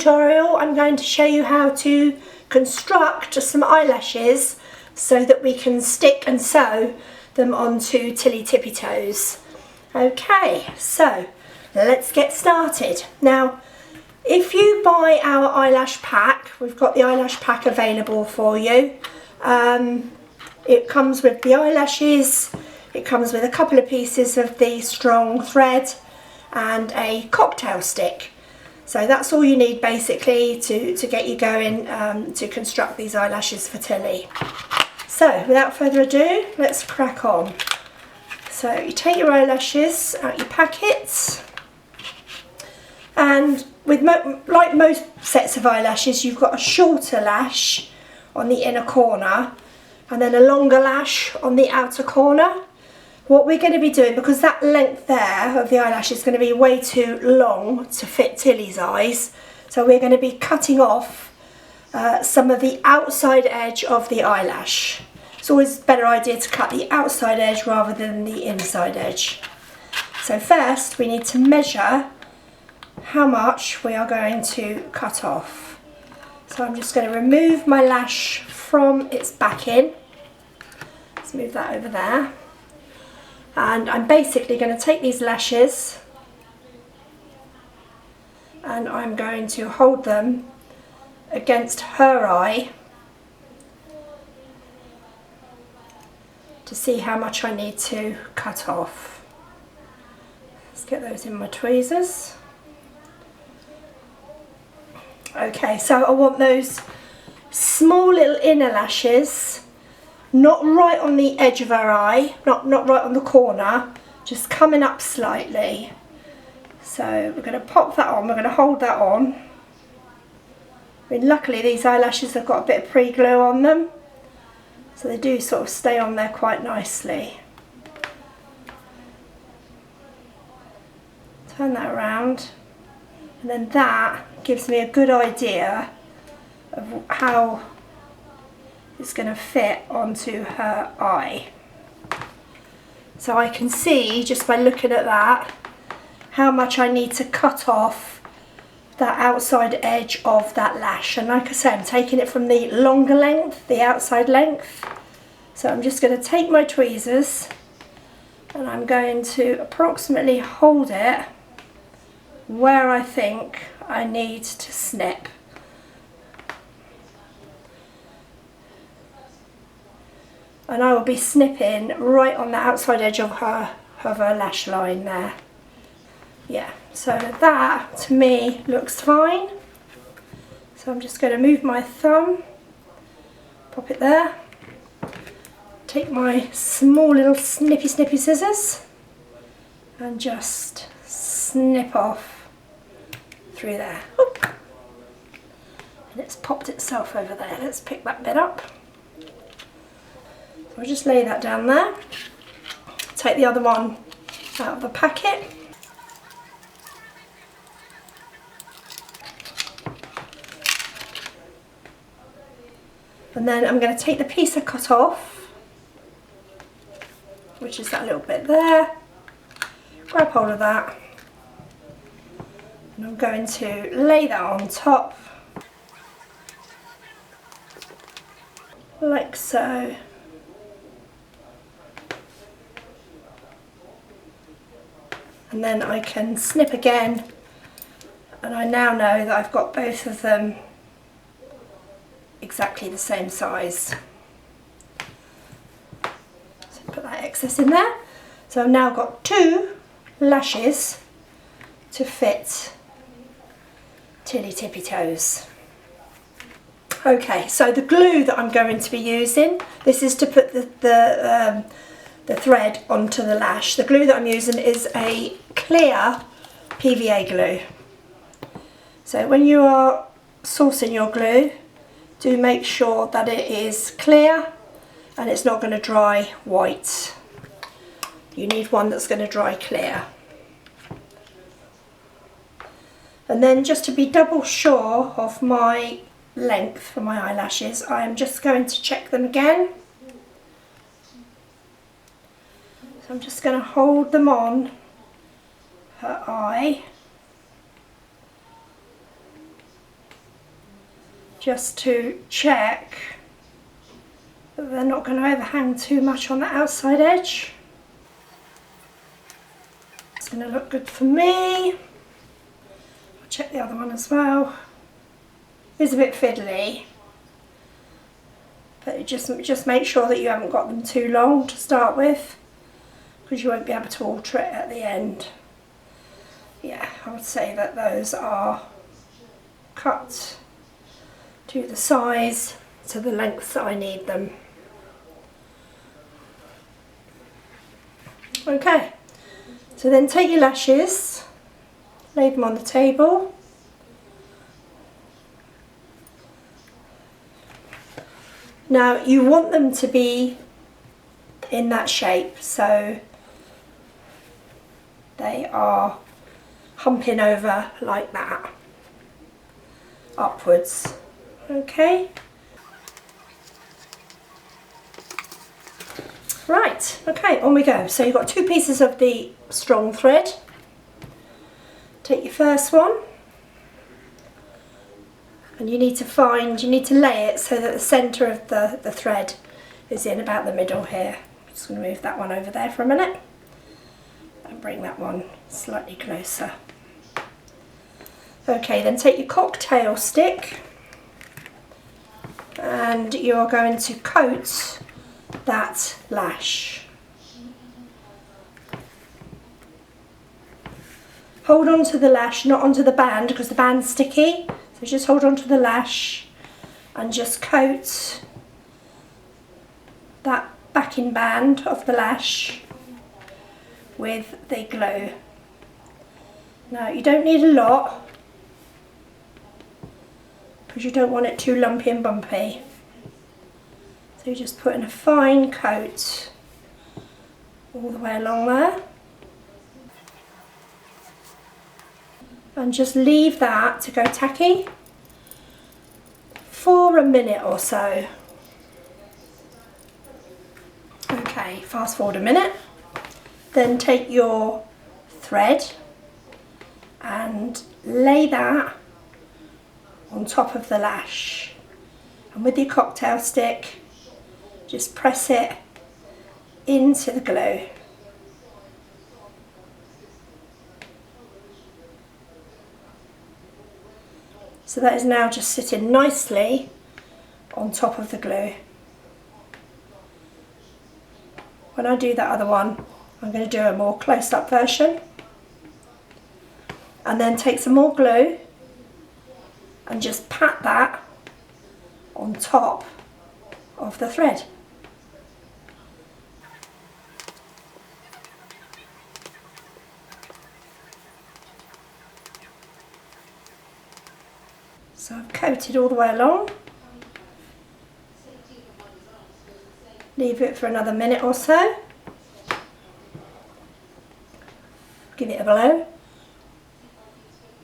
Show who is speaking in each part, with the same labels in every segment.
Speaker 1: tutorial I'm going to show you how to construct some eyelashes so that we can stick and sew them onto Tilly Tippy Toes. Okay, so let's get started. Now, if you buy our eyelash pack, we've got the eyelash pack available for you. It comes with the eyelashes, it comes with a couple of pieces of the strong thread and a cocktail stick. So that's all you need basically to get you going to construct these eyelashes for Tilly. So without further ado, let's crack on. So you take your eyelashes out your packets, and with like most sets of eyelashes, you've got a shorter lash on the inner corner and then a longer lash on the outer corner. What we're going to be doing, because that length there of the eyelash is going to be way too long to fit Tilly's eyes, so we're going to be cutting off some of the outside edge of the eyelash. It's always a better idea to cut the outside edge rather than the inside edge. So first we need to measure how much we are going to cut off. So I'm just going to remove my lash from its backing. Let's move that over there. And I'm basically going to take these lashes and I'm going to hold them against her eye to see how much I need to cut off. Let's get those in my tweezers. Okay, so I want those small little inner lashes, not right on the edge of her eye, not right on the corner, just coming up slightly. So we're going to pop that on, we're going to hold that on. I mean, luckily these eyelashes have got a bit of pre-glue on them, so they do sort of stay on there quite nicely. Turn that around, and then that gives me a good idea of how it's going to fit onto her eye. So I can see just by looking at that how much I need to cut off that outside edge of that lash. And like I said, I'm taking it from the longer length, the outside length. So I'm just going to take my tweezers and I'm going to approximately hold it where I think I need to snip. And I will be snipping right on the outside edge of her lash line there. Yeah, so that to me looks fine. So I'm just going to move my thumb, pop it there, take my small little snippy scissors and just snip off through there. Oop. And it's popped itself over there. Let's pick that bit up. I'll just lay that down there, take the other one out of the packet. And then I'm going to take the piece I cut off, which is that little bit there, grab hold of that, and I'm going to lay that on top, like so. And then I can snip again, and I now know that I've got both of them exactly the same size. So put that excess in there. So I've now got two lashes to fit Tilly Tippy Toes. Okay, so the glue that I'm going to be using, this is to put the thread onto the lash. The glue that I'm using is a clear PVA glue. So when you are sourcing your glue, do make sure that it is clear and it's not going to dry white. You need one that's going to dry clear. And then just to be double sure of my length for my eyelashes, I am just going to check them again. So I'm just going to hold them on her eye just to check that they're not going to overhang too much on the outside edge. It's going to look good for me. I'll check the other one as well. It's a bit fiddly, but just make sure that you haven't got them too long to start with, because you won't be able to alter it at the end. Yeah, I would say that those are cut to the size, to the length that I need them. Okay, so then take your lashes, lay them on the table. Now you want them to be in that shape, so they are humping over like that, upwards. Okay. Right, okay, on we go. So you've got 2 pieces of the strong thread. Take your first one, and you need to lay it so that the centre of the thread is in about the middle here. I'm just going to move that one over there for a minute and bring that one slightly closer. Okay, then take your cocktail stick and you're going to coat that lash. Hold on to the lash, not onto the band, because the band's sticky. So just hold on to the lash and just coat that backing band of the lash with the glue. Now you don't need a lot, because you don't want it too lumpy and bumpy. So you just put in a fine coat all the way along there. And just leave that to go tacky for a minute or so. Okay, fast forward a minute. Then take your thread and lay that on top of the lash. And with your cocktail stick, just press it into the glue. So that is now just sitting nicely on top of the glue. When I do that other one, I'm going to do a more close-up version. And then take some more glue and just pat that on top of the thread. So I've coated all the way along. Leave it for another minute or so. Give it a blow.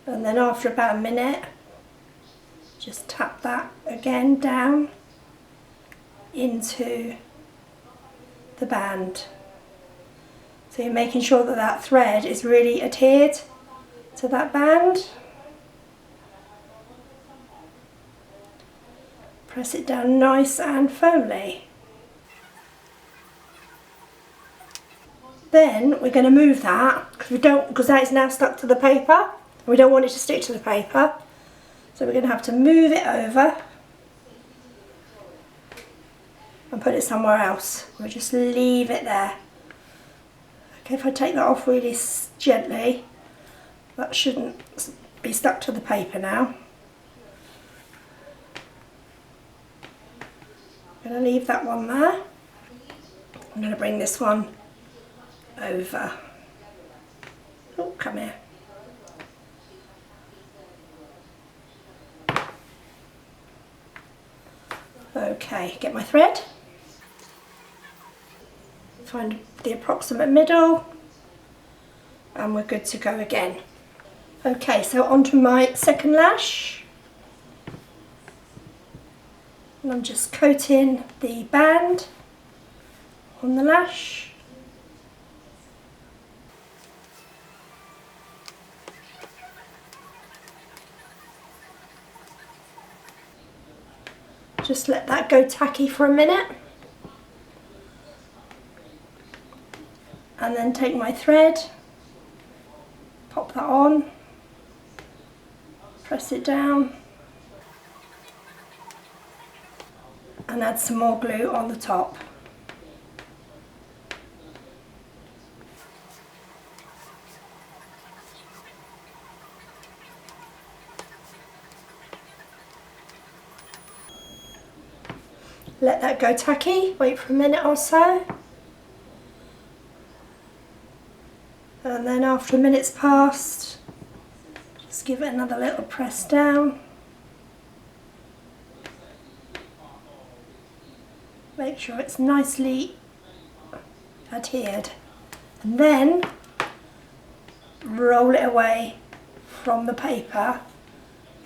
Speaker 1: And then after about a minute, just tap that again down into the band. So you're making sure that that thread is really adhered to that band. Press it down nice and firmly. Then we're going to move that because that is now stuck to the paper. We don't want it to stick to the paper, so we're going to have to move it over and put it somewhere else. We'll just leave it there. Okay, if I take that off really gently, that shouldn't be stuck to the paper now. I'm going to leave that one there. I'm going to bring this one over. Oh, come here. Okay, get my thread. Find the approximate middle. And we're good to go again. Okay, so onto my second lash. And I'm just coating the band on the lash. Just let that go tacky for a minute. And then take my thread, pop that on, press it down, and add some more glue on the top. Let that go tacky, wait for a minute or so. And then after a minute's passed, just give it another little press down. Make sure it's nicely adhered. And then roll it away from the paper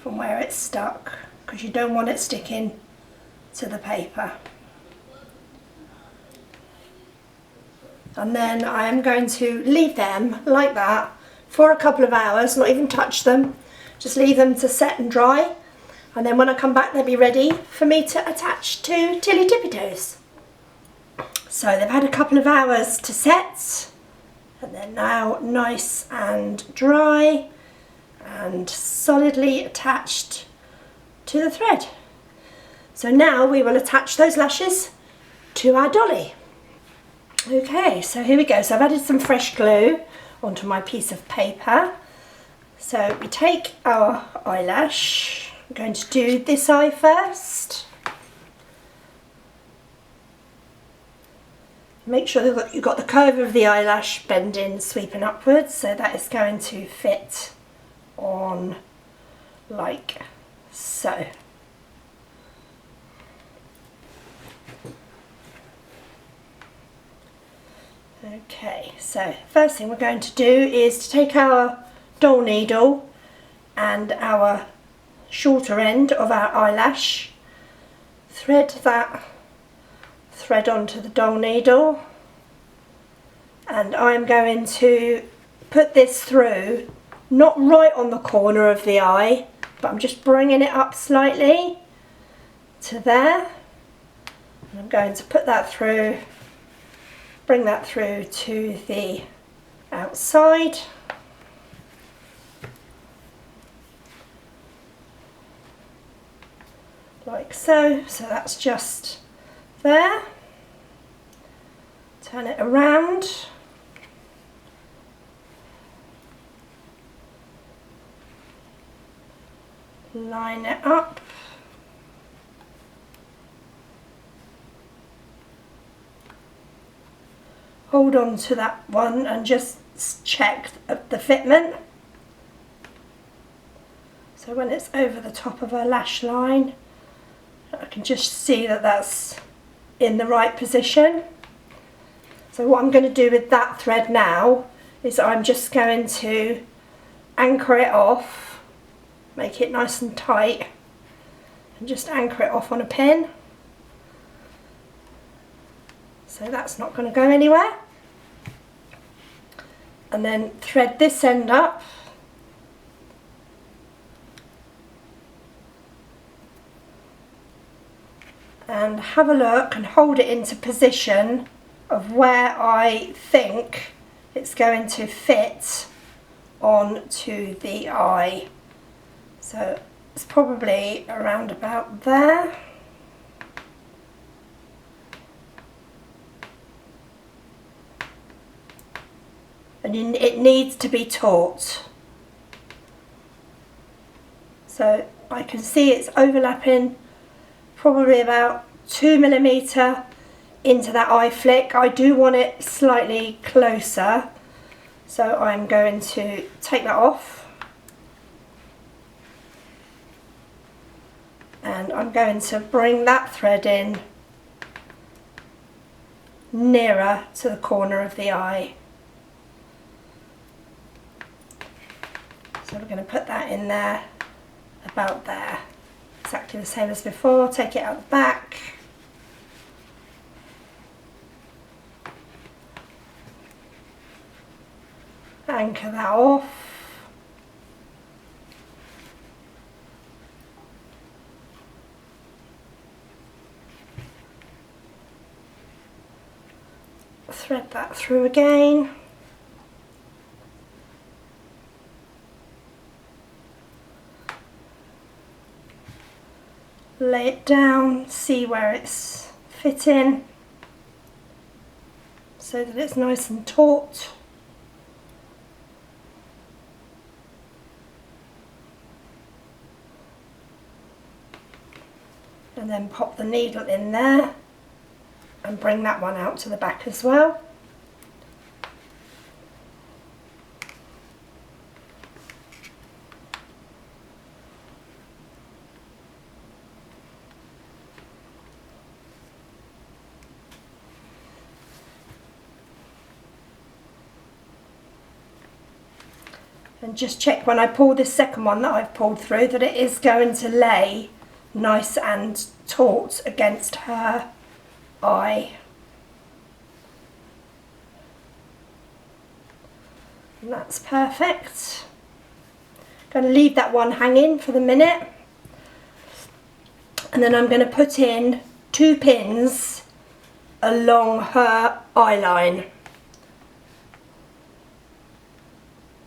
Speaker 1: from where it's stuck, because you don't want it sticking to the paper. And then I am going to leave them like that for a couple of hours, not even touch them, just leave them to set and dry, and then when I come back they'll be ready for me to attach to Tilly Tippy Toes. So they've had a couple of hours to set, and they're now nice and dry and solidly attached to the thread. So now we will attach those lashes to our dolly. Okay, so here we go. So I've added some fresh glue onto my piece of paper. So we take our eyelash. I'm going to do this eye first. Make sure that you've got the curve of the eyelash bending, sweeping upwards, so that is going to fit on like so. Okay, so first thing we're going to do is to take our doll needle and our shorter end of our eyelash, thread that thread onto the doll needle, and I'm going to put this through, not right on the corner of the eye, but I'm just bringing it up slightly to there, and I'm going to put that through, bring that through to the outside. Like so. So that's just there. Turn it around. Line it up. Hold on to that one and just check the fitment. So when it's over the top of her lash line, I can just see that that's in the right position. So what I'm going to do with that thread now is I'm just going to anchor it off, make it nice and tight, and just anchor it off on a pin. So that's not going to go anywhere. And then thread this end up. And have a look and hold it into position of where I think it's going to fit onto the eye. So it's probably around about there. And it needs to be taut. So I can see it's overlapping probably about 2mm into that eye flick. I do want it slightly closer, so I'm going to take that off, and I'm going to bring that thread in nearer to the corner of the eye. So we're going to put that in there, about there, exactly the same as before. Take it out the back. Anchor that off. thread that through again. Lay it down, see where it's fitting so that it's nice and taut. And then pop the needle in there and bring that one out to the back as well. And just check when I pull this second one that I've pulled through that it is going to lay nice and taut against her eye. And that's perfect. Going to leave that one hanging for the minute. And then I'm going to put in 2 pins along her eye line.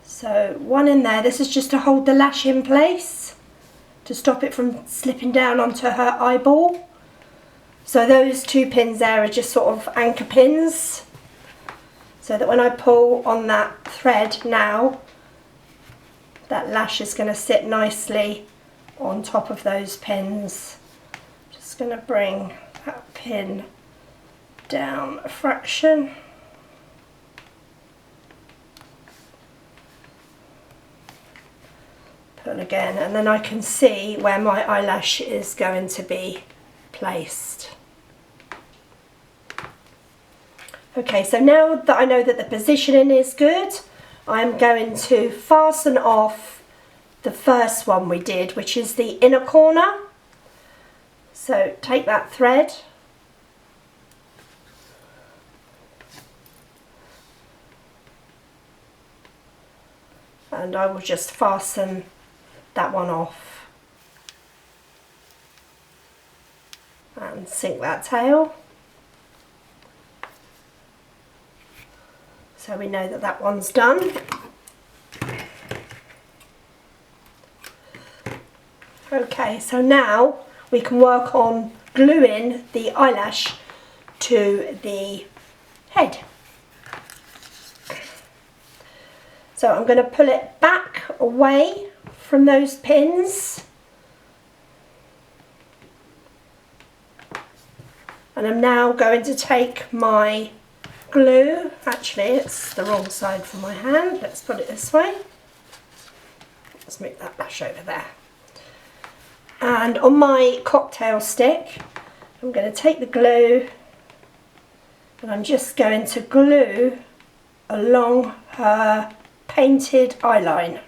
Speaker 1: So one in there, this is just to hold the lash in place, to stop it from slipping down onto her eyeball. So those 2 pins there are just sort of anchor pins, so that when I pull on that thread now, that lash is going to sit nicely on top of those pins. Just going to bring that pin down a fraction. Pull again, and then I can see where my eyelash is going to be placed. Okay, so now that I know that the positioning is good, I'm going to fasten off the first one we did, which is the inner corner. So take that thread and I will just fasten that one off and sink that tail, so we know that that one's done. Okay, so now we can work on gluing the eyelash to the head. So I'm going to pull it back away from those pins, and I'm now going to take my glue. Actually, it's the wrong side for my hand. Let's put it this way. Let's move that lash over there. And on my cocktail stick, I'm going to take the glue and I'm just going to glue along her painted eyeline.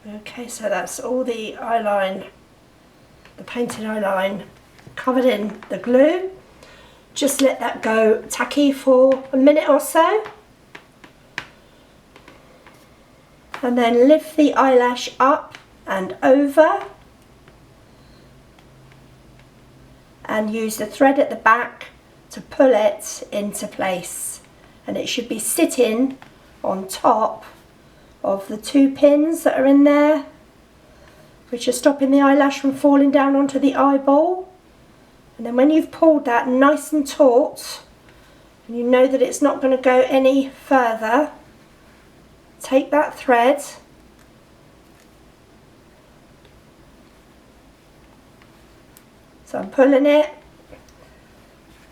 Speaker 1: Okay, so that's all the eyeline, the painted eyeline covered in the glue. Just let that go tacky for a minute or so. And then lift the eyelash up and over. And use the thread at the back to pull it into place. And it should be sitting on top of the 2 pins that are in there, which are stopping the eyelash from falling down onto the eyeball. And then when you've pulled that nice and taut, and you know that it's not going to go any further, take that thread so I'm pulling it.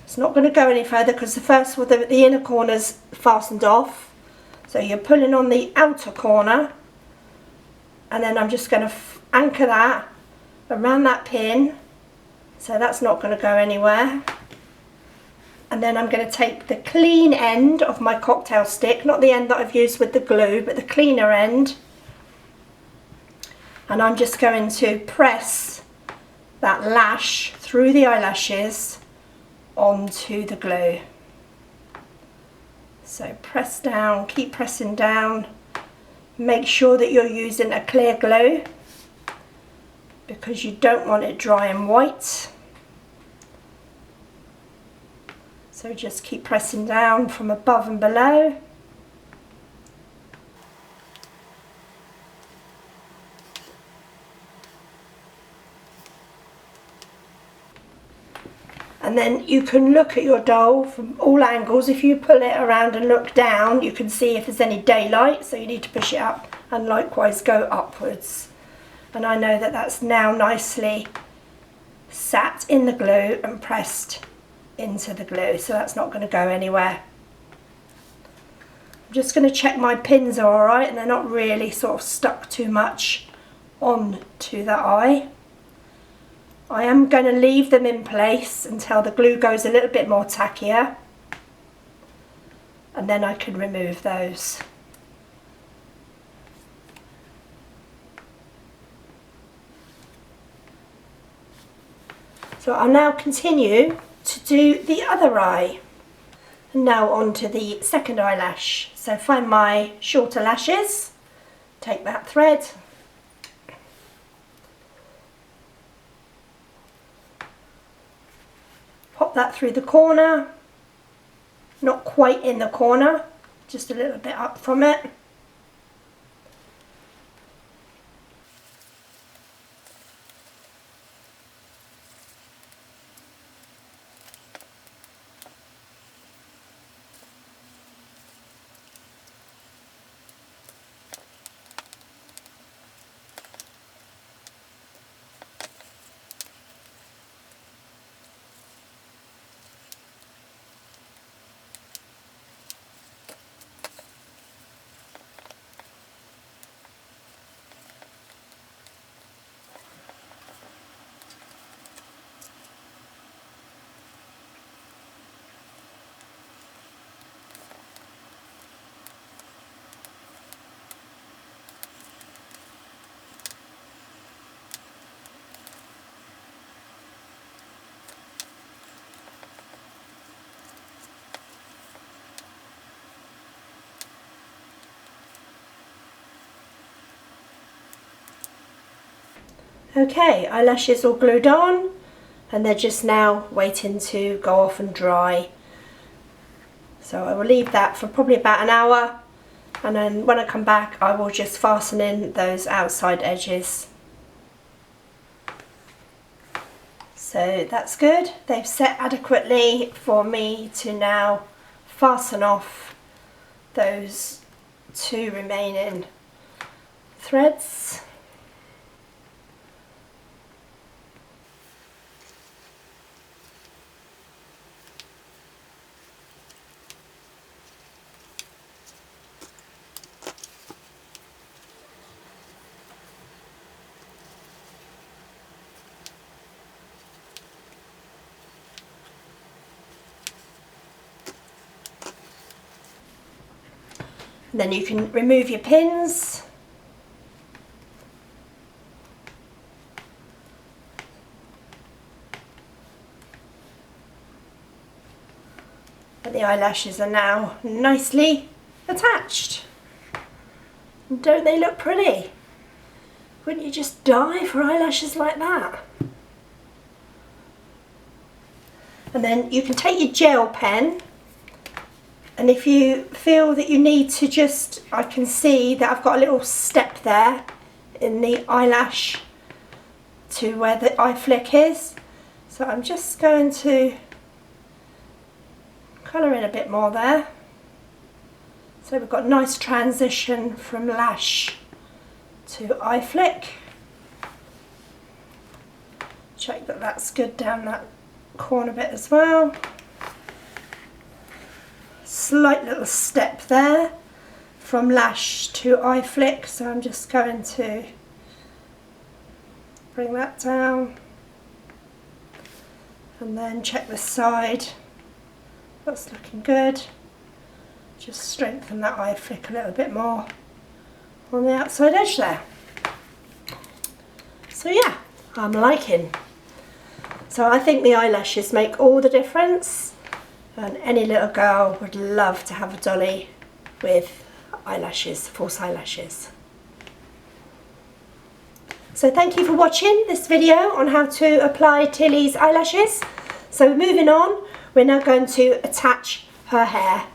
Speaker 1: It's not going to go any further because the first one, the inner corner's fastened off. So you're pulling on the outer corner, and then I'm just going to anchor that around that pin, so that's not going to go anywhere. and then I'm going to take the clean end of my cocktail stick, not the end that I've used with the glue, but the cleaner end, and I'm just going to press that lash through the eyelashes onto the glue. So press down, keep pressing down. Make sure that you're using a clear glue because you don't want it dry and white. So just keep pressing down from above and below. And then you can look at your doll from all angles. If you pull it around and look down, you can see if there's any daylight, so you need to push it up and likewise go upwards. And I know that that's now nicely sat in the glue and pressed into the glue, so that's not going to go anywhere. I'm just going to check my pins are alright and they're not really sort of stuck too much onto the eye. I am going to leave them in place until the glue goes a little bit more tackier, and then I can remove those. So I'll now continue to do the other eye. And now on to the second eyelash. So find my shorter lashes, take that thread, pop that through the corner, not quite in the corner, just a little bit up from it. Okay, eyelashes all glued on and they're just now waiting to go off and dry. So I will leave that for probably about an hour, and then when I come back I will just fasten in those outside edges. So that's good, they've set adequately for me to now fasten off those two remaining threads. Then you can remove your pins. And the eyelashes are now nicely attached. And don't they look pretty? Wouldn't you just die for eyelashes like that? And then you can take your gel pen, and if you feel that you need to just, I can see that I've got a little step there in the eyelash to where the eye flick is. So I'm just going to colour in a bit more there. So we've got a nice transition from lash to eye flick. Check that that's good down that corner bit as well. Slight little step there from lash to eye flick, so I'm just going to bring that down and then check the side That's looking good. Just strengthen that eye flick a little bit more on the outside edge there. So yeah, I'm liking. So I think the eyelashes make all the difference, and any little girl would love to have a dolly with eyelashes, false eyelashes. So thank you for watching this video on how to apply Tilly's eyelashes. So moving on, we're now going to attach her hair.